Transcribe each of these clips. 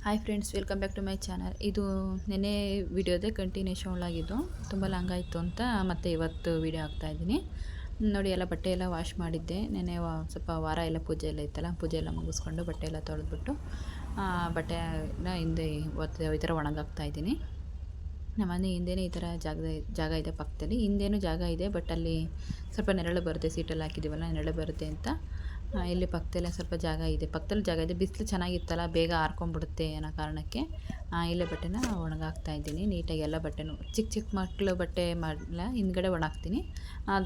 Hi friends, welcome back to my channel. ಇದು ನೆನ್ನೆ ವಿಡಿಯೋದೇ continuation ಒಳಗಿದ್ದು ತುಂಬ ಲಾಂಗ್ ಆಯಿತು ಅಂತ ಮತ್ತೆ ಇವತ್ತು ವಿಡಿಯೋ ಹಾಕ್ತಾಯಿದ್ದೀನಿ. ನೋಡಿ, ಎಲ್ಲ ಬಟ್ಟೆ ಎಲ್ಲ ವಾಶ್ ಮಾಡಿದ್ದೆ. ನೆನ್ನೆ ಸ್ವಲ್ಪ ವಾರ ಎಲ್ಲ ಪೂಜೆ ಎಲ್ಲ ಇತ್ತಲ್ಲ, ಪೂಜೆ ಎಲ್ಲ ಮುಗಿಸ್ಕೊಂಡು ಬಟ್ಟೆ ಎಲ್ಲ ತೊಳೆದ್ಬಿಟ್ಟು ಬಟ್ಟೆನ ಹಿಂದೆ ಈ ಥರ ಒಣಗಾಕ್ತಾಯಿದ್ದೀನಿ. ನಮ್ಮನೆ ಹಿಂದೆನೇ ಈ ಥರ ಜಾಗ ಇದೆ ಪಕ್ಕದಲ್ಲಿ. ಹಿಂದೇನೂ ಜಾಗ ಇದೆ, ಬಟ್ ಅಲ್ಲಿ ಸ್ವಲ್ಪ ನೆರಳು ಬರುತ್ತೆ, ಸೀಟಲ್ಲಿ ಹಾಕಿದ್ದೀವಲ್ಲ ನೆರಳು ಬರುತ್ತೆ ಅಂತ ಇಲ್ಲಿ ಪಕ್ಕದಲ್ಲೇ ಸ್ವಲ್ಪ ಜಾಗ ಇದೆ. ಬಿಸಿಲು ಚೆನ್ನಾಗಿತ್ತಲ್ಲ, ಬೇಗ ಆರ್ಕೊಂಡ್ಬಿಡುತ್ತೆ ಅನ್ನೋ ಕಾರಣಕ್ಕೆ ಇಲ್ಲೇ ಬಟ್ಟೆನ ಒಣಗಾಕ್ತಾಯಿದ್ದೀನಿ ನೀಟಾಗಿ. ಎಲ್ಲ ಬಟ್ಟೆನೂ ಚಿಕ್ಕ ಮಕ್ಕಳು ಬಟ್ಟೆ ಮಾಡಲ್ಲ, ಹಿಂದ್ಗಡೆ ಒಣಗಾಕ್ತೀನಿ.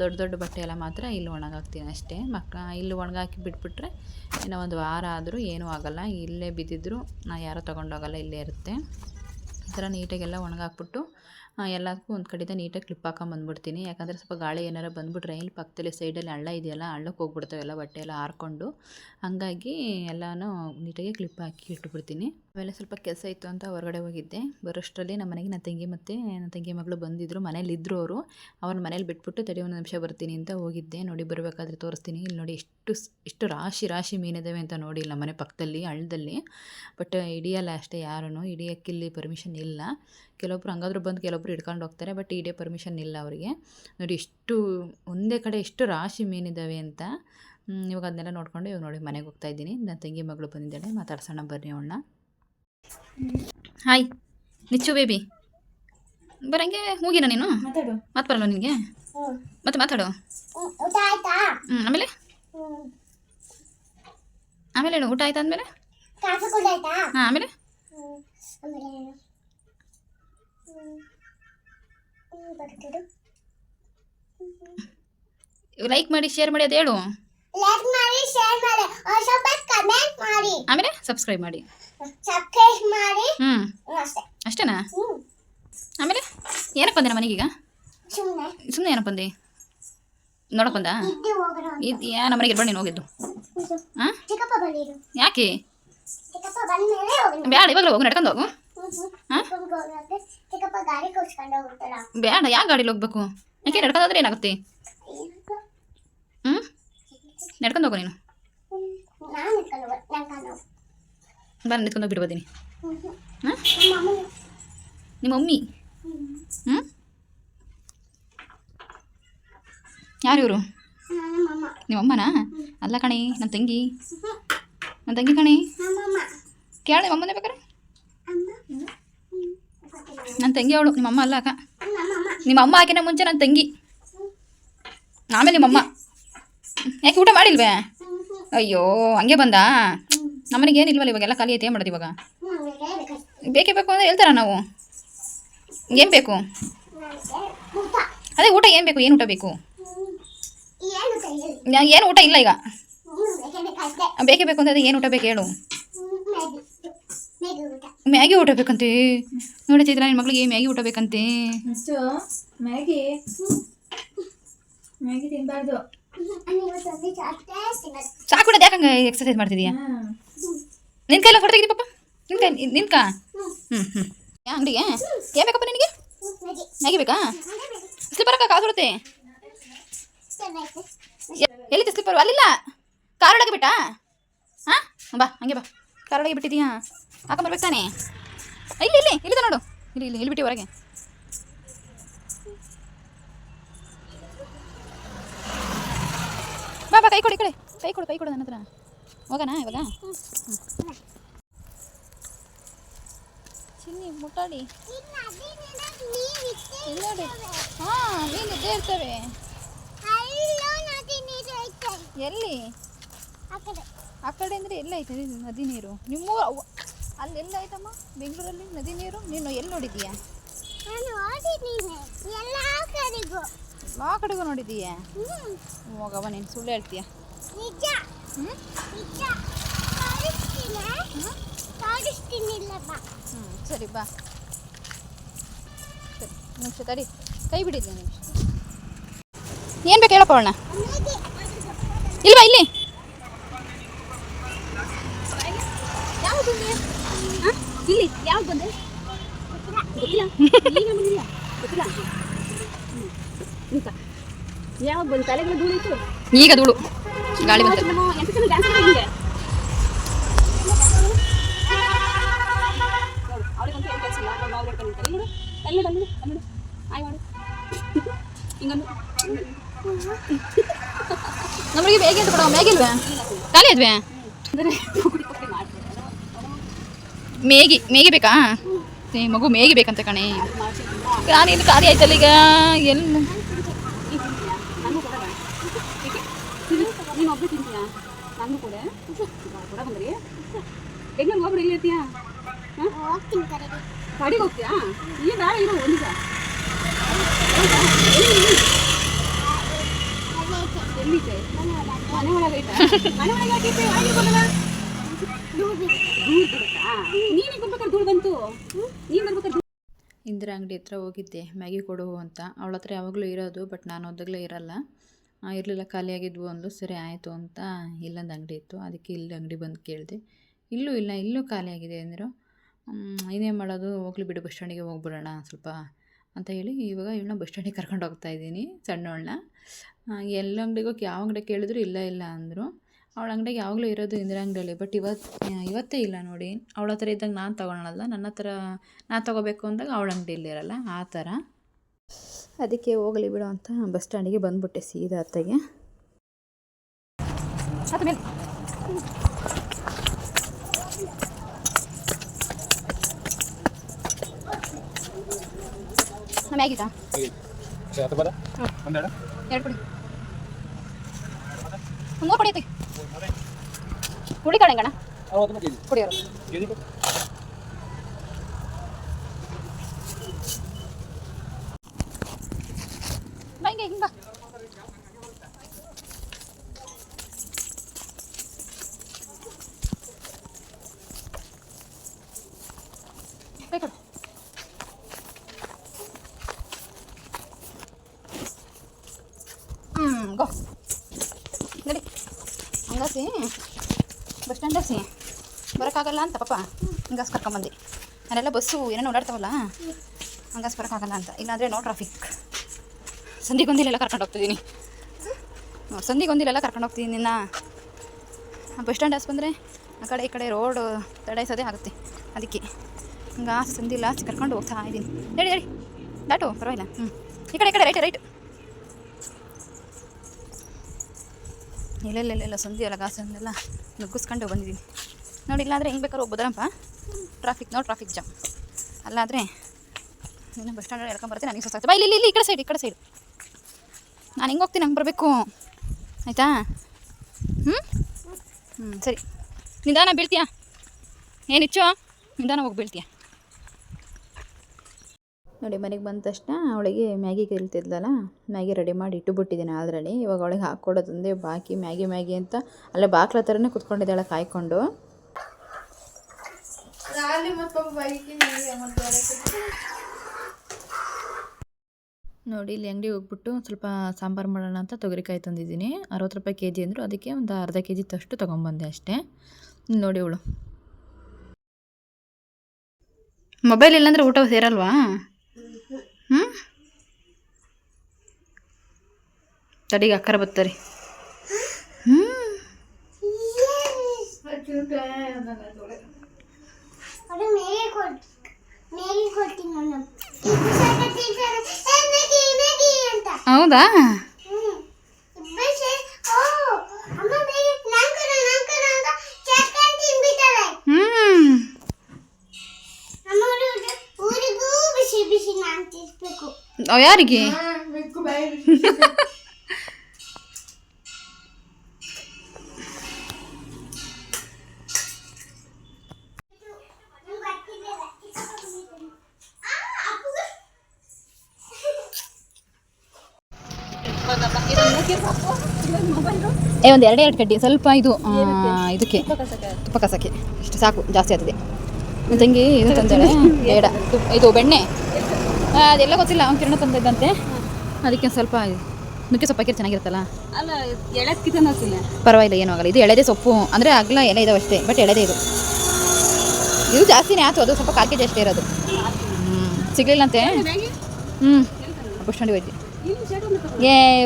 ದೊಡ್ಡ ಬಟ್ಟೆ ಎಲ್ಲ ಮಾತ್ರ ಇಲ್ಲಿ ಒಣಗಾಕ್ತೀನಿ ಅಷ್ಟೇ. ಇಲ್ಲಿ ಒಣಗಾಕಿ ಬಿಟ್ಬಿಟ್ರೆ ಇನ್ನೂ ಒಂದು ವಾರ ಆದರೂ ಏನೂ ಆಗೋಲ್ಲ. ಇಲ್ಲೇ ಬಿದ್ದಿದ್ರು ಯಾರೂ ತೊಗೊಂಡೋಗಲ್ಲ, ಇಲ್ಲೇ ಇರುತ್ತೆ. ಈ ಥರ ನೀಟಾಗೆಲ್ಲ ಒಣಗಾಕ್ಬಿಟ್ಟು ಎಲ್ಲದಕ್ಕೂ ಒಂದು ಕಡೆಯಿಂದ ನೀಟಾಗಿ ಕ್ಲಿಪ್ ಹಾಕೊಂಬಂದ್ಬಿಡ್ತೀನಿ. ಯಾಕಂದರೆ ಸ್ವಲ್ಪ ಗಾಳಿ ಏನಾರು ಬಂದುಬಿಟ್ರೆ ಇಲ್ಲಿ ಪಕ್ಕದಲ್ಲಿ ಸೈಡಲ್ಲಿ ಹಳ್ಳ ಇದೆಯಲ್ಲ, ಹಳ್ಳಕ್ಕೆ ಹೋಗ್ಬಿಡ್ತಾವೆ ಎಲ್ಲ ಬಟ್ಟೆ ಎಲ್ಲ ಹಾರ್ಕೊಂಡು. ಹಾಗಾಗಿ ಎಲ್ಲನೂ ನೀಟಾಗಿ ಕ್ಲಿಪ್ ಹಾಕಿ ಇಟ್ಬಿಡ್ತೀನಿ. ಆಮೇಲೆ ಸ್ವಲ್ಪ ಕೆಲಸ ಇತ್ತು ಅಂತ ಹೊರಗಡೆ ಹೋಗಿದ್ದೆ. ಬರೋಷ್ಟರಲ್ಲಿ ನಮ್ಮ ಮನೆಗೆ ನನ್ನ ತಂಗಿ ಮತ್ತು ನನ್ನ ತಂಗಿ ಮಗಳು ಬಂದಿದ್ದರು. ಮನೇಲಿದ್ದರು ಅವರು. ಅವ್ರನ್ನ ಮನೇಲಿ ಬಿಟ್ಬಿಟ್ಟು ತಡಿ ಒಂದು ನಿಮಿಷ ಬರ್ತೀನಿ ಅಂತ ಹೋಗಿದ್ದೆ. ನೋಡಿ, ಬರಬೇಕಾದ್ರೆ ತೋರಿಸ್ತೀನಿ. ಇಲ್ಲಿ ನೋಡಿ ಎಷ್ಟು ರಾಶಿ ಮೀನಿದ್ದಾವೆ ಅಂತ ನೋಡಿ, ಇಲ್ಲ ಮನೆ ಪಕ್ಕದಲ್ಲಿ ಹಳ್ಳದಲ್ಲಿ. ಬಟ್ ಹಿಡಿಯಲ್ಲ ಅಷ್ಟೇ, ಯಾರೂ ಹಿಡಿಯೋಕ್ಕಿಲ್ಲಿ ಪರ್ಮಿಷನ್ ಇಲ್ಲ. ಕೆಲವೊಬ್ರು ಹಂಗಾದ್ರೂ ಬಂದು ಕೆಲವೊಬ್ರು ಹಿಡ್ಕೊಂಡು ಹೋಗ್ತಾರೆ, ಬಟ್ ಹಿಡಿಯೋ ಪರ್ಮಿಷನ್ ಇಲ್ಲ ಅವರಿಗೆ. ನೋಡಿ, ಒಂದೇ ಕಡೆ ಎಷ್ಟು ರಾಶಿ ಮೀನಿದ್ದಾವೆ ಅಂತ. ಇವಾಗ ಅದನ್ನೆಲ್ಲ ನೋಡ್ಕೊಂಡು ಇವಾಗ ನೋಡಿ ಮನೆಗೆ ಹೋಗ್ತಾಯಿದ್ದೀನಿ. ನನ್ನ ತಂಗಿ ಮಗಳು ಬಂದಿದ್ದಾಳೆ, ಮಾತಾಡ್ಸೋಣ ಬರ್ರಿ ಅವಳನ್ನ. ಹಾಯ್ ನಿಚ್ಚು ಬೇಬಿ, ಬರಂಗೆ ಹೋಗಿನ ನೀನು? ಮಾತು ಬರಲ್ಲ ನಿನಗೆ? ಮತ್ತೆ ಮಾತಾಡು. ಆಮೇಲೆ ಹೇಳು, ಊಟ ಆಯ್ತಾ ಅಂದಮೇಲೆ? ಹಾಂ, ಆಮೇಲೆ ಲೈಕ್ ಮಾಡಿ, ಶೇರ್ ಮಾಡಿ, ಅದು ಹೇಳು. ಆಮೇಲೆ ಸಬ್ಸ್ಕ್ರೈಬ್ ಮಾಡಿ. ಅಷ್ಟೇನಾ? ಆಮೇಲೆ ಏನಕ್ಕೆ ಬಂದೆ ನಮ್ಮ ಮನೆಗೀಗ? ಸುಮ್ಮನೆ ಏನಕ್ಕೆ ಬಂದೆ? ನೋಡಕ್ಕೆ ಬಂದ? ನಮ್ಮ ಮನೆಗೆ ಇರ್ಬಾರ್ದು ನೀನು ಹೋಗಿದ್ದು? ಹಾಂ, ಯಾಕೆ ಬೇಡ, ಇವಾಗ ಹೋಗು, ನಡ್ಕೊಂಡು ಹೋಗು. ಹಾಂ, ಬೇಡ, ಯಾಕೆ ಗಾಡೀಲಿ ಹೋಗ್ಬೇಕು? ಯಾಕೆ ನಡ್ಕೊಂಡೋದ್ರೆ ಏನಾಗುತ್ತೆ? ನಡ್ಕೊಂಡು ಹೋಗು ನೀನು. ಬಾ, ನಿಂತ್ಕೊಂಡು ಹೋಗಿ ಬಿಡ್ಬೋದೀನಿ. ಹಾಂ, ನಿಮ್ಮ ಮಮ್ಮಿ? ಯಾರು ಇವರು? ನಿಮ್ಮ ಅಮ್ಮನಾ? ಅಲ್ಲ ಕಣೆ, ನನ್ನ ತಂಗಿ ಕಣೆ. ಕೇಳಿ ಅಮ್ಮನೇ ಬೇಕಾರೆ. ನನ್ನ ತಂಗಿ ಅವಳು, ನಿಮ್ಮ ಅಮ್ಮ ಅಲ್ಲ ಅಕ್ಕ. ನಿಮ್ಮ ಅಮ್ಮ ಹಾಕಿನ ಮುಂಚೆ ನನ್ನ ತಂಗಿ, ಆಮೇಲೆ ನಿಮ್ಮಮ್ಮ. ಯಾಕೆ ಊಟ ಮಾಡಿಲ್ವೇ? ಅಯ್ಯೋ, ಹಂಗೆ ಬಂದ. ನಮ್ಮನೆಗೆ ಏನಿಲ್ವಲ್ಲ, ಇವಾಗೆಲ್ಲ ಖಾಲಿ ಐತೆ. ಏನು ಮಾಡೋದು ಇವಾಗ? ಬೇಕೇ ಬೇಕು ಅಂದರೆ ಹೇಳ್ತಾರ ನಾವು. ಏನು ಬೇಕು? ಅದೇ ಊಟ ಏನು ಬೇಕು? ಏನು ಊಟ ಬೇಕು? ಏನು ಊಟ ಇಲ್ಲ ಈಗ. ಬೇಕೇ ಬೇಕು ಅಂದರೆ ಏನು ಊಟ ಬೇಕು ಹೇಳು? ಮ್ಯಾಗಿ ಊಟ ಬೇಕಂತೆ. ನೋಡಿ ಚೈತ್ರ, ನಿನ್ನ ಮಗಳಿಗೆ ಮ್ಯಾಗಿ ಊಟ ಬೇಕಂತೆ. ಮ್ಯಾಗಿ ತಿನ್ನಬಾರ್ದು. ಸಾಕುಡೋದು ಯಾಕಂಗೆ ಎಕ್ಸರ್ಸೈಸ್ ಮಾಡ್ತಿದೀಯಾ? ನಿನ್ನ ಕೈಲ ಫೋಟೋ ತೆಗಿದಿ ಪಾಪ. ನಿನ್ಕ ಅಂಗಡಿಗೆ ಏನು ಬೇಕಪ್ಪ ನಿನಗೆ? ಮ್ಯಾಗಿ ಬೇಕಾ? ಸ್ಲಿಪ್ಪರ್ ಅಕ್ಕ, ಕಾಸು ಕೊಡುತ್ತೆ. ಎಲ್ಲಿದೆ ಸ್ಲಿಪ್ಪರು? ಅಲ್ಲಿಲ್ಲ, ಕಾರೊಳಗೆ ಬಿಟ್ಟಾ? ಹಾಂ, ಬಾ, ಹಂಗೆ ಬಾ. ಕಾರೊಳಗೆ ಬಿಟ್ಟಿದೀಯಾ? ಹಾಕೊಂಬರ್ಬೇಕು ತಾನೆ? ಇಲ್ಲಿದೆ ನೋಡು. ಇಲ್ಲಿ ಬಿಟ್ಟು ಹೊರಗೆ. ಬಾ, ಕೈ ಕೊಡು ನನ್ನ ಹತ್ರ. ಹೋಗೋಣ ಇವಾಗ? ಚಿನ್ನಿ ಮುಟ್ಟಾಡಿ. ಹಾಂ, ಮೀನು ಇದ್ದೇ ಇರ್ತವೆ. ಎಲ್ಲಿ? ಆ ಕಡೆ ಅಂದರೆ ಎಲ್ಲ ಐತೆ ನದಿ ನೀರು. ನಿಮ್ಮ ಅಲ್ಲೆಲ್ಲ ಆಯ್ತಮ್ಮ ಬೆಂಗಳೂರಲ್ಲಿ ನದಿ ನೀರು? ನೀನು ಎಲ್ಲಿ ನೋಡಿದ್ದೀಯಾ? ಎಲ್ಲ ಕಡೆಗೂ ನೋಡಿದ್ದೀಯಾ? ಹೋಗವ, ನೀನು ಸುಳ್ಳು ಹೇಳ್ತೀಯ. ಸರಿ ಬಾ. ಸರಿ, ನಿಮಿಷ ತಡಿ, ಕೈ ಬಿಡಿದ್ದೆ ನಿಮಿಷ. ಏನು ಬೇಕು ಹೇಳಪ್ಪ ಅವಳನ್ನ? ಇಲ್ವಾ ಇಲ್ಲಿ? ಇಲ್ಲಿ ಯಾವ್ದು ಬಂದೆ? ಯಾವ್ದು ಬಂದು ತಲೆಗೆ ಧೂಳು ಇತ್ತು. ಈಗ ಧೂಳು ಗಾಳಿ ಬಂತು. ನಮಗೆ ಬೇಗ ಅಂತ ಕೊಡೋ ಮ್ಯಾಗಿಲ್ವೇ ಖಾಲಿ ಅದ್ವೇ ಮೇಗಿ ಬೇಕಾ ಮಗು ಮೇಗಿ ಬೇಕಂತ ಕಣೆ ನಾನೇನು ಖಾಲಿ ಆಯ್ತಲ್ಲ ಈಗ ಎಲ್ಲಿ ನೀನು ಒಬ್ಬರು ತಿಂತೀಯಾ ನಾನು ಕೂಡ ಕೂಡ ಬಂದ್ರಿ ಬೆಂಗಳೂರು ಹೋಗ್ಬಿಡಿ ಇಲ್ಲಿ ಇರ್ತೀಯಾ ಗಾಡಿಗೆ ಹೋಗ್ತೀಯಾ ಈಗ ಇರೋ ಒಂದಿಸ ಎಲ್ಲಿದೆ ಮನೆ ಒಳಗೆ ಐತಾ ಮನೆ ಒಳಗೆ ಹಾಕಿದ್ದೆ ಆಗಿರ್ಬೋದಲ್ಲ ದೂರ ಬರುತ್ತಾ ನೀನೇ ಬರ್ಬೇಕಾದ್ರೆ ದೂರ ಬಂತು ನೀನು ಬರ್ಬೇಕಾದ್ರೆ ಇಂದಿರಾ ಅಂಗಡಿ ಹತ್ರ ಹೋಗಿದ್ದೆ ಮ್ಯಾಗಿ ಕೊಡು ಅಂತ ಅವಳ ಹತ್ರ ಯಾವಾಗಲೂ ಇರೋದು ಬಟ್ ನಾನು ಹೋದಾಗಲೇ ಇರಲ್ಲ ಇರಲಿಲ್ಲ ಖಾಲಿಯಾಗಿದ್ವು ಅಂದು ಸರಿ ಆಯಿತು ಅಂತ ಇಲ್ಲೊಂದು ಅಂಗಡಿ ಇತ್ತು ಅದಕ್ಕೆ ಇಲ್ಲಿ ಅಂಗಡಿ ಬಂದು ಕೇಳಿದೆ ಇಲ್ಲೂ ಖಾಲಿಯಾಗಿದೆ ಅಂದರು ಇನ್ನೇನು ಮಾಡೋದು ಹೋಗ್ಲಿ ಬಿಡು ಬಸ್ ಸ್ಟ್ಯಾಂಡಿಗೆ ಹೋಗ್ಬಿಡೋಣ ಸ್ವಲ್ಪ ಅಂತ ಹೇಳಿ ಇವಾಗ ಇವಳನ್ನ ಬಸ್ ಸ್ಟ್ಯಾಂಡಿಗೆ ಕರ್ಕೊಂಡು ಹೋಗ್ತಾ ಇದ್ದೀನಿ ಸಣ್ಣವಳನ್ನ ಎಲ್ಲ ಅಂಗಡಿಗೆ ಹೋಗಿ ಯಾವ ಅಂಗಡಿ ಕೇಳಿದ್ರು ಇಲ್ಲ ಅಂದರು ಅವಳ ಅಂಗಡಿಗೆ ಯಾವಾಗಲೂ ಇರೋದು ಇಂದಿರಾ ಅಂಗಡಿಯಲ್ಲಿ ಬಟ್ ಇವತ್ತೇ ಇಲ್ಲ ನೋಡಿ ಅವಳ ಹತ್ರ ಇದ್ದಾಗ ನಾನು ತೊಗೊಳಲ್ಲ ನನ್ನ ಹತ್ರ ನಾನು ತೊಗೋಬೇಕು ಅಂದಾಗ ಅವಳ ಅಂಗಡಿಯಲ್ಲಿ ಇರಲ್ಲ ಆ ಥರ ಅದಕ್ಕೆ ಹೋಗಲಿ ಬಿಡು ಅಂತ ಬಸ್ ಸ್ಟ್ಯಾಂಡಿಗೆ ಬಂದುಬಿಟ್ಟೆ ಸೀದಾ ಅತ್ತಗೆ ಮ್ಯಾಗಿತಾ ಎರಡು ಕೊಡಿ ಮೂರು ಕೊಡಿ ಐತಿ ಕುಡಿ ಕಣಂಗಣ ಕುಡಿಯೋರು ಹಿಂಗೆ ಹಿಂಗ ಗೋ ನಡಿ ಹಂಗಾಸಿ ಬಸ್ ಸ್ಟ್ಯಾಂಡಾಸಿ ಬರೋಕ್ಕಾಗಲ್ಲ ಅಂತ ಪಾಪ ಹಂಗಾಸ್ ಕರ್ಕೊಂಬಂದು ನಾನೆಲ್ಲ ಬಸ್ಸು ಏನೇನು ಓಡಾಡ್ತಾವಲ್ಲ ಹಂಗಾಸ್ ಬರೋಕ್ಕಾಗಲ್ಲ ಅಂತ ಇಲ್ಲಾಂದರೆ ನೋ ಟ್ರಾಫಿಕ್ ಸಂಧಿಗೊಂದಿಲೆಲ್ಲ ಕರ್ಕೊಂಡು ಹೋಗ್ತಿದ್ದೀನಿ ಕರ್ಕೊಂಡು ಹೋಗ್ತಿದ್ದೀನಿ ನಿನ್ನ ಬಸ್ ಸ್ಟ್ಯಾಂಡ್ ಆಸ್ ಬಂದರೆ ಆ ಕಡೆ ಈ ಕಡೆ ರೋಡ್ ತಡಾಯಿಸೋದೇ ಆಗುತ್ತೆ ಅದಕ್ಕೆ ಹಂಗೆ ಆಸೆ ಸಂಧಿಲ್ಲ ಆಸೆ ಕರ್ಕೊಂಡು ಹೋಗ್ತಾ ಇದ್ದೀನಿ ಹೇಳಿ ದಾಟು ಪರವಾಗಿಲ್ಲ ಈ ಕಡೆ ರೈಟ್ ಇಲ್ಲ ಸಂಧಿ ಅಲ್ಲ ಗಾಸನ್ನೆಲ್ಲ ನುಗ್ಗಿಸ್ಕೊಂಡು ಬಂದಿದ್ದೀನಿ ನೋಡಿ ಇಲ್ಲಾಂದರೆ ಹೆಂಗೆ ಬೇಕಾದ್ರೂ ಹೋಗ್ಬೋದಲ್ಲಪ್ಪ ಟ್ರಾಫಿಕ್ ಜಾಮ್ ಅಲ್ಲಾದರೆ ನೀನು ಬಸ್ ಸ್ಟ್ಯಾಂಡಲ್ಲಿ ಎಳ್ಕೊಂಬರ್ತೀನಿ ನನಗೆ ಸುಸ್ತಾಗ್ತದೆ ಬಾ ಇಲ್ಲಿ ಈ ಕಡೆ ಸೈಡು ನಾನು ಹಿಂಗೆ ಹೋಗ್ತೀನಿ ಹಂಗೆ ಬರಬೇಕು ಆಯಿತಾ ಸರಿ ನಿಧಾನ ಬೀಳ್ತೀಯಾ ಏನಿಚ್ಚೋ ನಿಧಾನ ಹೋಗಿ ಬೀಳ್ತೀಯಾ ನೋಡಿ ಮನೆಗೆ ಬಂದ ತಕ್ಷಣ ಅವಳಿಗೆ ಮ್ಯಾಗಿ ಕೇಳ್ತಿದ್ಲಲ್ಲ ಮ್ಯಾಗಿ ರೆಡಿ ಮಾಡಿ ಇಟ್ಟುಬಿಟ್ಟಿದ್ದೀನಿ ಅದರಲ್ಲಿ ಇವಾಗ ಅವಳಿಗೆ ಹಾಕ್ಕೊಡೋದಂದೆ ಬಾಕಿ ಮ್ಯಾಗಿ ಅಂತ ಅಲ್ಲೇ ಬಾಕ್ಲ ಥರನೇ ಕುತ್ಕೊಂಡಿದ್ದಾಳೆ ಕಾಯ್ಕೊಂಡು ನೋಡಿ ಇಲ್ಲಿ ಅಂಗಡಿ ಹೋಗ್ಬಿಟ್ಟು ಸ್ವಲ್ಪ ಸಾಂಬಾರು ಮಾಡೋಣ ಅಂತ ತೊಗರಿಕಾಯಿ ತಂದಿದ್ದೀನಿ 60 ರೂಪಾಯಿ ಕೆಜಿ ಅಂದರು ಅದಕ್ಕೆ ಒಂದು ಅರ್ಧ ಕೆಜಿ ತಷ್ಟು ತೊಗೊಂಬಂದೆ ಅಷ್ಟೇ ನೋಡಿ ಅವಳು ಮೊಬೈಲ್ ಇಲ್ಲಾಂದರೆ ಊಟ ಸೇರಲ್ವಾ ತಡಿಗೆ ಅಕ್ಕರ ಬರ್ತಾರೆ ಹೌದಾ ಯಾರಿಗೆ ಒಂದು ಎರಡು ಕಡ್ಡಿ ಸ್ವಲ್ಪ ಇದಕ್ಕೆ ತುಪ್ಪ ಕಸಕ್ಕೆ ಇಷ್ಟು ಸಾಕು ಜಾಸ್ತಿ ಆಗ್ತದೆ ತಂಗಿ ಇದು ತಂದಾಳೆ ಬೇಡ ಇದು ಬೆಣ್ಣೆ ಅದೆಲ್ಲ ಗೊತ್ತಿಲ್ಲ ಅವ್ನು ಕಿರಣ ತಂದಿದ್ದಂತೆ ಅದಕ್ಕೆ ಸ್ವಲ್ಪ ನುಗ್ಗೆ ಸೊಪ್ಪು ಹಾಕಿದ್ರೆ ಚೆನ್ನಾಗಿರುತ್ತಲ್ಲ ಅಲ್ಲ ಎಳೆದಕ್ಕಿಂತ ಪರವಾಗಿಲ್ಲ ಏನೂ ಆಗಲ್ಲ ಇದು ಎಳೆದೇ ಸೊಪ್ಪು ಅಂದರೆ ಅಗಲ ಎಲೆ ಇದಾವೆ ಅಷ್ಟೇ ಬಟ್ ಎಳೆದೇ ಇದು ಜಾಸ್ತಿನೇ ಆಯ್ತು ಅದು ಸ್ವಲ್ಪ 1/4 ಕೆಜಿ ಅಷ್ಟೇ ಇರೋದು ಸಿಗಲಿಲ್ಲಂತೆ ಬಸ್ ಸ್ಟ್ಯಾಂಡಿಗೆ ಹೋಯ್ತು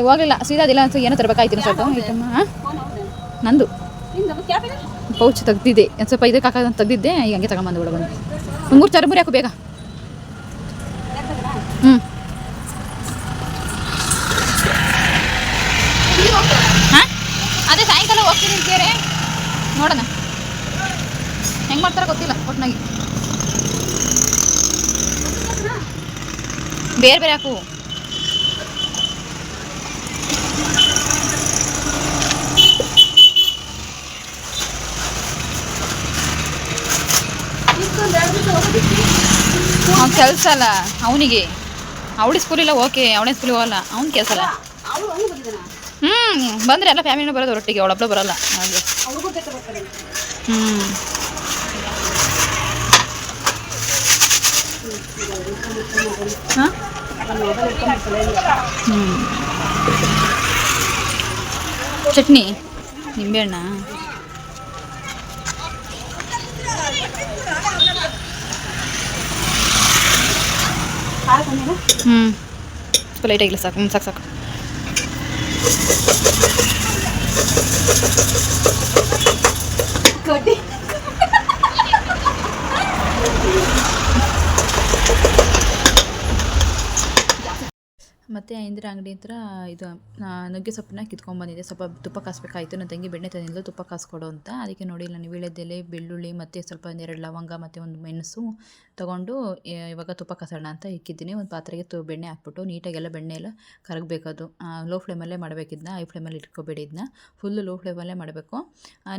ಹೋಗಲಿಲ್ಲ ಸೀದಾ ಅದಿಲ್ಲ ಅಂತ ಏನೋ ತರಬೇಕಾಯ್ತು ಸ್ವಲ್ಪ ಐಟಮ್ ನಂದು ಪೌಚ್ ತೆಗ್ದಿದ್ದೆ ಒಂದು ಸ್ವಲ್ಪ ಇದಕ್ಕೆ ಹಾಕೋದಂತ ತೆಗ್ದಿದ್ದೆ ಈಗ ಹಂಗೆ ತಗೊಂಬಂದು ಒಳಗೆ ಬಂದು 3 ಚರ್ಮುರಿ ಹಾಕು ಬೇಗ ಹ್ಞೂ ಹಾಂ ಅದೇ ಸಾಯಂಕಾಲ ಹೋಗ್ತೀನಿ ಬೇರೆ ನೋಡೋಣ ಹೆಂಗೆ ಮಾಡ್ತಾರೋ ಗೊತ್ತಿಲ್ಲ ಒಟ್ನಾಗಿ ಬೇರೆ ಬೇರೆ ಹಾಕು ಅವ್ನು ಕೆಲಸ ಅಲ್ಲ ಅವನಿಗೆ ಅವಳಿ ಸ್ಕೂಲಿಲ್ಲ ಓಕೆ ಅವನೇ ಸ್ಕೂಲಿಗೆ ಹೋಗಲ್ಲ ಅವ್ನು ಕೆಲಸ ಅಲ್ಲ ಬಂದರೆ ಎಲ್ಲ ಫ್ಯಾಮಿಲಿನೂ ಬರೋದು ಒಟ್ಟಿಗೆ ಅವಳೊಬ್ಬಳು ಬರೋಲ್ಲ ಹಾಗೆ ಹಾಂ ಚಟ್ನಿ ನಿಂಬೆಹಣ್ಣ ಸ್ವಲ್ಪ ಲೈಟಾಗಿಲ್ಲ ಸಾಕು ಸಾಕು ಸಾಕು ಮತ್ತು ಇಂದಿರ ಅಂಗಡಿ ಹತ್ರ ಇದು ನುಗ್ಗೆ ಸೊಪ್ಪನ್ನ ಕಿತ್ಕೊಂಡ್ಬಂದಿದ್ದೆ. ಸ್ವಲ್ಪ ತುಪ್ಪ ಕಾಸಬೇಕಾಯಿತು. ನನ್ನ ತಂಗಿ ಬೆಣ್ಣೆ ತಂದಿದ್ದು ತುಪ್ಪ ಕಾಸ್ಕೊಡು ಅಂತ. ಅದಕ್ಕೆ ನೋಡಿ ನಾನು ವೀಳ್ಯದೆಲೆ, ಬೆಳ್ಳುಳ್ಳಿ ಮತ್ತು ಸ್ವಲ್ಪ ಒಂದೆರಡು ಲವಂಗ ಮತ್ತು ಒಂದು ಮೆಣಸು ತೊಗೊಂಡು ಇವಾಗ ತುಪ್ಪ ಕಾಸೋಣ ಅಂತ ಇಕ್ಕಿದ್ದೀನಿ. ಒಂದು ಪಾತ್ರೆಗೆ ಬೆಣ್ಣೆ ಹಾಕ್ಬಿಟ್ಟು ನೀಟಾಗೆಲ್ಲ ಬೆಣ್ಣೆ ಎಲ್ಲ ಕರಗಬೇಕದು. ಲೋ ಫ್ಲೇಮಲ್ಲೇ ಮಾಡಬೇಕಿದ್ನ, ಹೈ ಫ್ಲೇಮಲ್ಲಿ ಇಟ್ಕೊಬೇಡಿ. ಇದನ್ನ ಫುಲ್ಲು ಲೋ ಫ್ಲೇಮಲ್ಲೇ ಮಾಡಬೇಕು.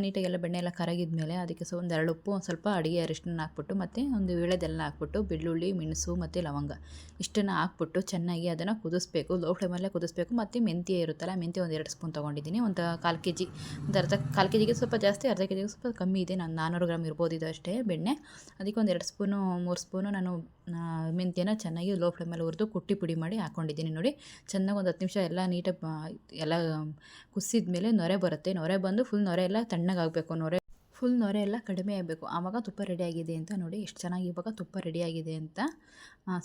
ನೀಟಾಗೆಲ್ಲ ಬೆಣ್ಣೆ ಎಲ್ಲ ಕರಗಿದ ಮೇಲೆ ಅದಕ್ಕೆ ಒಂದೆರಡು ಉಪ್ಪು, ಒಂದು ಸ್ವಲ್ಪ ಅಡುಗೆ ಅರಿಶಿನ ಹಾಕ್ಬಿಟ್ಟು ಮತ್ತು ಒಂದು ವೀಳ್ಯದೆಲ್ಲ ಹಾಕ್ಬಿಟ್ಟು ಬೆಳ್ಳುಳ್ಳಿ, ಮೆಣಸು ಮತ್ತು ಲವಂಗ ಇಷ್ಟನ್ನು ಹಾಕ್ಬಿಟ್ಟು ಚೆನ್ನಾಗಿ ಅದನ್ನು ಕುದಿಸ್ಬೇಕು. ಲೋ ಫ್ಲೇಮಲ್ಲೇ ಕುದಿಸ್ಬೇಕು. ಮತ್ತು ಮೆಂತ್ಯ ಇರುತ್ತಲ್ಲ, ಮೆಂತ್ಯ ಒಂದು 2 ಸ್ಪೂನ್ ತೊಗೊಂಡಿದ್ದೀನಿ. ಒಂದು 1/4 kg, ಕಾಲು ಕೆ ಜಿಗೆ ಸ್ವಲ್ಪ ಜಾಸ್ತಿ, ಅರ್ಧ ಕೆ ಜಿಗೆ ಸ್ವಲ್ಪ ಕಮ್ಮಿ ಇದೆ. ನಾನು 400 ಗ್ರಾಮ್ ಇರ್ಬೋದು ಇದು ಅಷ್ಟೇ ಬೆಣ್ಣೆ. ಅದಕ್ಕೆ ಒಂದು 2 ಸ್ಪೂನು 3 ಸ್ಪೂನು ನಾನು ಮೆಂತ್ಯನ ಚೆನ್ನಾಗಿ ಲೋ ಫ್ಲೇಮಲ್ಲಿ ಹುರಿದು ಕುಟ್ಟಿ ಪುಡಿ ಮಾಡಿ ಹಾಕ್ಕೊಂಡಿದ್ದೀನಿ. ನೋಡಿ ಚೆನ್ನಾಗಿ ಒಂದು 10 ನಿಮಿಷ ಎಲ್ಲ ನೀಟಾಗಿ ಎಲ್ಲ ಕುಸಿದ ಮೇಲೆ ನೊರೆ ಬರುತ್ತೆ. ನೊರೆ ಬಂದು ಫುಲ್ ನೊರೆ ಎಲ್ಲ ತಣ್ಣಗಾಗಬೇಕು. ಫುಲ್ ನೊರೆ ಎಲ್ಲ ಕಡಿಮೆ ಆಗಬೇಕು. ಆವಾಗ ತುಪ್ಪ ರೆಡಿಯಾಗಿದೆ ಅಂತ. ನೋಡಿ ಎಷ್ಟು ಚೆನ್ನಾಗಿ ಇವಾಗ ತುಪ್ಪ ರೆಡಿಯಾಗಿದೆ ಅಂತ.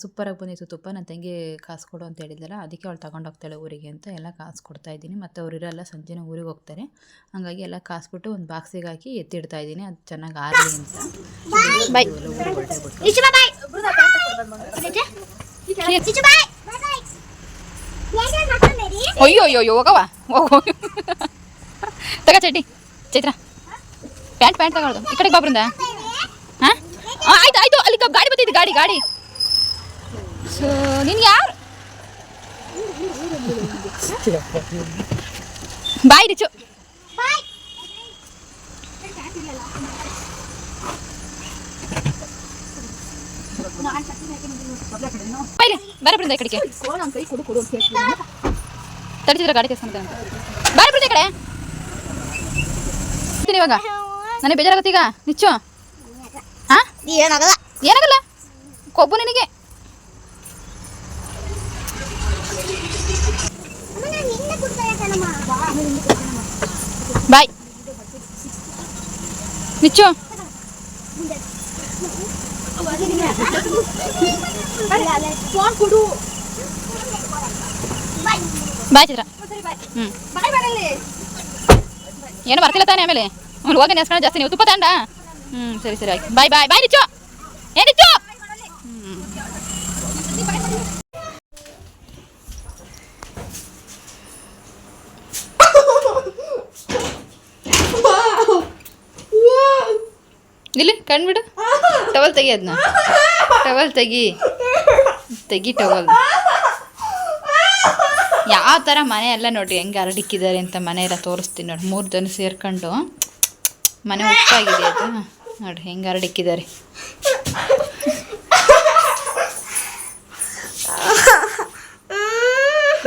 ಸೂಪರಾಗಿ ಬಂದಿತ್ತು ತುಪ್ಪ. ನನ್ನ ತಂಗಿ ಕಾಸು ಅಂತ ಹೇಳಿದ್ಲಲ್ಲ, ಅದಕ್ಕೆ ಅವಳು ತಗೊಂಡೋಗ್ತಾಳೆ ಊರಿಗೆ ಅಂತ ಎಲ್ಲ ಕಾಸು ಕೊಡ್ತಾಯಿದ್ದೀನಿ. ಮತ್ತು ಅವರಿರೆಲ್ಲ ಸಂಜೆನ ಊರಿಗೆ ಹೋಗ್ತಾರೆ. ಹಾಗಾಗಿ ಎಲ್ಲ ಕಾಸ್ಬಿಟ್ಟು ಒಂದು ಬಾಕ್ಸಿಗೆ ಹಾಕಿ ಎತ್ತಿಡ್ತಾ ಇದ್ದೀನಿ, ಅದು ಚೆನ್ನಾಗಿ ಆರಲಿ ಅಂತ. ಬಾಯ್ ಅಯ್ಯೋ ಅಯ್ಯೋ ಹೋಗವ ಹೋಗೋ ತಗ ಚಡ್ಡಿ ಚೈತ್ರ ಪ್ಯಾಂಟ್ ತಗೊಳ್ಳೋದು. ಈ ಕಡೆಗೆ ಬಾಬ್ರಿಂದ. ಹಾಂ ಆಯ್ತು ಆಯಿತು. ಅಲ್ಲಿ ಗಾಡಿ ಬರ್ತಿದ್ದೆ, ಗಾಡಿ. ಸೊ ನಿನ್ಗೆ ಯಾರು ಬಾಯ್ ರಿಚು ಬಾಯ್ಲಿ ಬರಬ್ರಿಂದ ಈ ಕಡೆಗೆ ತಡಿಸಿದ್ರೆ ಗಾಡಿ ತೆಗೆಸ್ಕೊಂತ ಬರಬ್ರಿಂದ ಈ ಕಡೆ ಇವಾಗ ನನಗೆ ಬೇಜಾರಾಗತ್ತೆ. ಈಗ ನಿಚ್ಚು ಹಾಂ ಏನಾಗಲ್ಲ ಕೊಬ್ಬು ನಿನಗೆ. ಬಾಯ್ ನಿಚ್ಚು ಬಾಯ್ ಚಿತ್ರ. ಏನು ಬರ್ತಿಲ್ಲ ತಾನೆ ಆಮೇಲೆ ಅವ್ನು ಹೋಗಿ ನೆಸ್ಕೊಂಡು ಜಾಸ್ತಿ ನೀವು ತುಪ್ಪ ತಗೊಂಡ. ಸರಿ ಆಯ್ತು. ಬಾಯ್ ನಿಚ್ಚು. ಏನಿಚ್ಚು ಇಲ್ಲಿ ಕಣ್ಬಿಡು. ಟವಲ್ ತೆಗಿ, ಅದನ್ನ ಟವಲ್ ತೆಗಿ ಟವಲ್. ಯಾವ ಥರ ಮನೆ ಎಲ್ಲ ನೋಡ್ರಿ ಹೆಂಗೆ ಹರಡಿಕ್ಕಿದ್ದಾರೆ ಅಂತ. ಮನೆ ಎಲ್ಲ ತೋರಿಸ್ತೀನಿ ನೋಡಿ. 3 ಜನ ಸೇರ್ಕೊಂಡು ಮನೆ ಉಪ್ಪಾಗಿದೆ ಅದು ನೋಡಿ ಹೆಂಗೆ ಹರಡಿಕ್ಕಿದ್ದಾರೆ.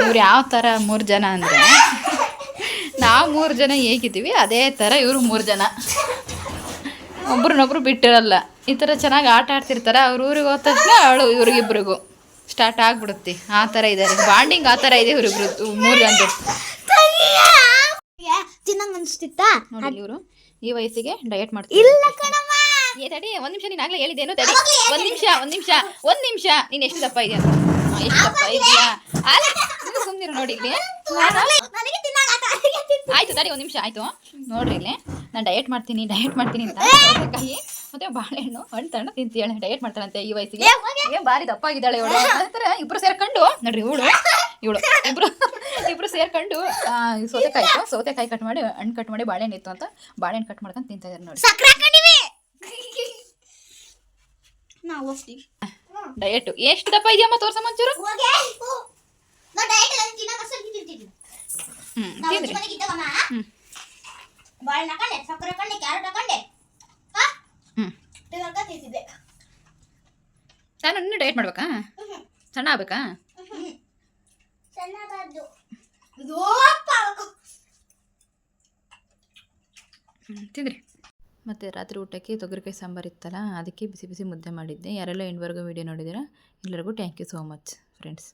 ಇವ್ರು ಯಾವ ಥರ 3 ಜನ ಅಂದರೆ, ನಾವು 3 ಜನ ಹೇಗಿದ್ದೀವಿ ಅದೇ ಥರ ಇವರು 3 ಜನ. ಒಬ್ರನ್ನೊಬ್ರು ಬಿಟ್ಟಿರಲ್ಲ. ಈ ಥರ ಚೆನ್ನಾಗಿ ಆಟ ಆಡ್ತಿರ್ತಾರೆ. ಅವ್ರ ಊರಿಗೆ ಹೋದ ತಕ್ಷಣ ಅವಳು ಇವ್ರಿಗಿಬ್ರಿಗೂ ಸ್ಟಾರ್ಟ್ ಆಗಿಬಿಡುತ್ತೆ. ಆ ಥರ ಇದ್ದಾರೆ ಬಾಂಡಿಂಗ್. ಆ ಥರ ಇದೆ ಇವ್ರಿಬ್ರು 3 ಜನ. ನೋಡಿ ಇವರು ಈ ವಯಸ್ಸಿಗೆ ಡಯಟ್ ಮಾಡ್ತಾರೆ. ತಡಿ ಒಂದು ನಿಮಿಷ. ನೀನು ಆಗಲೇ ಹೇಳಿದ್ದೇನು? ತಡಿ ಒಂದು ನಿಮಿಷ. ನೀನು ಎಷ್ಟು ದಪ್ಪ ಇದೆಯಾ? ಎಷ್ಟು ದಪ್ಪ ಇದೆಯಾ? ಸುಮ್ಮನಿರು. ನೋಡಿ ಇಲ್ಲಿ ಆಯಿತು. ತಡಿ ಒಂದು ನಿಮಿಷ ಆಯಿತು. ನೋಡ್ರಿ ಇಲ್ಲಿ ನಾನು ಡಯಟ್ ಮಾಡ್ತೀನಿ ಅಂತ ಕೈ ಮತ್ತೆ ಬಾಳೆಹಣ್ಣು ಹಣ್ಣು ತಗೊಂಡು ತಿಂತೀಯಾಳೆ, ಡಯಟ್ ಮಾಡ್ತಾಳಂತೆ ಈ ವಯಸ್ಸಿಗೆ. ಏನು ಭಾರಿ ದಪ್ಪ ಆಗಿದ್ದಾಳೆ ಇವಳು. ನಂತರ ಇಬ್ಬರು ಸೇರ್ಕೊಂಡು ನೋಡ್ರಿ ಇಬ್ರು ಸೇರ್ಕೊಂಡು ಸೌತೆಕಾಯಿ ಕಟ್ ಮಾಡಿ ಹಣ್ಣು ಕಟ್ ಮಾಡಿ ಬಾಳೆಹಣ್ಣು ಇತ್ತು ಅಂತ ಬಾಳೆಹಣ್ಣು ಕಟ್ ಮಾಡ್ಕೊಂಡು ತಿಂತಾ ಇದ್ದಾರೆ ನೋಡಿ. ಡಯಟ್ ಎಷ್ಟು ದಪ್ಪ ಇದೆಯಮ್ಮ ತೋರ್ಸಮ್ಮ ಒಂಚೂರು. ತಿಂದ್ರಿ ನಾನು ಇನ್ನೂ ಡಯಟ್ ಮಾಡ್ಬೇಕಾ? ಸಣ್ಣ ಆಗ್ಬೇಕಾ? ತಿಂದ್ರಿ. ಮತ್ತು ರಾತ್ರಿ ಊಟಕ್ಕೆ ತೊಗರಿಕಾಯಿ ಸಾಂಬಾರು ಇತ್ತಲ್ಲ, ಅದಕ್ಕೆ ಬಿಸಿ ಬಿಸಿ ಮುದ್ದೆ ಮಾಡಿದ್ದೆ. ಯಾರೆಲ್ಲ ಎಂಡ್ವರೆಗೂ ವೀಡಿಯೋ ನೋಡಿದ್ದೀರಾ ಎಲ್ಲರಿಗೂ thank you so much friends.